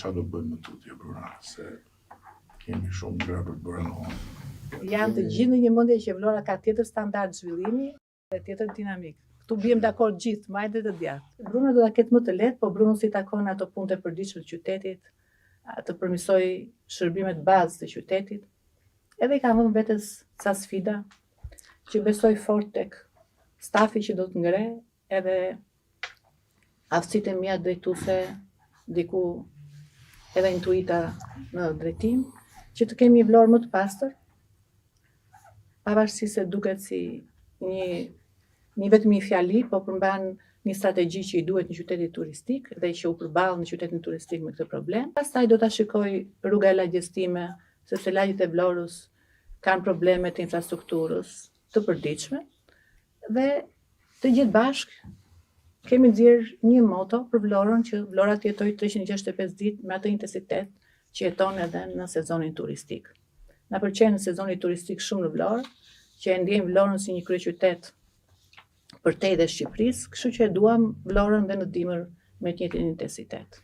çfarë do bëjmë më tutje, Bruna, se kemi shumë gjëra për të bërë në honë. Janë të gjithë në një mendje që Vlora ka tjetër standard zhvillimi dhe tjetër dinamik. Këtu biem dakord gjithë, majtë dhe të djathtë. Bruno do ta ketë më të lehtë, po Bruno si takon ato punë të përditshme të qytetit, të përmirësoj shërbimet bazë të qytetit. Edhe i ka vënë vetes ca sfida që besoj fort tek stafi që do të ngre, edhe aftësitë e mia drejtuese, diku edhe intuita në drejtim, që të kemi një Vlorë më të pastër, pavarësisht se duket si një vetëm një fjali, po përmban një strategji që i duhet në qytetin turistik dhe që u përball në qytetin turistik me këtë problem. Pastaj do ta shikoj rruga e lagjes time, sepse lagjet e Vlorës kanë probleme të infrastrukturës të përditshme dhe të gjithë bashkë kemi nxjerrë një moto për Vlorën, që Vlora të jetojë 365 ditë me atë intensitet që jeton edhe në sezonin turistik. Na pëlqen sezoni turistik shumë në Vlorë, që e ndjejmë Vlorën si një kryeqytet përtej dhe Shqipërisë, kështu që e duam Vlorën dhe në dimër me të njëjtin intensitet.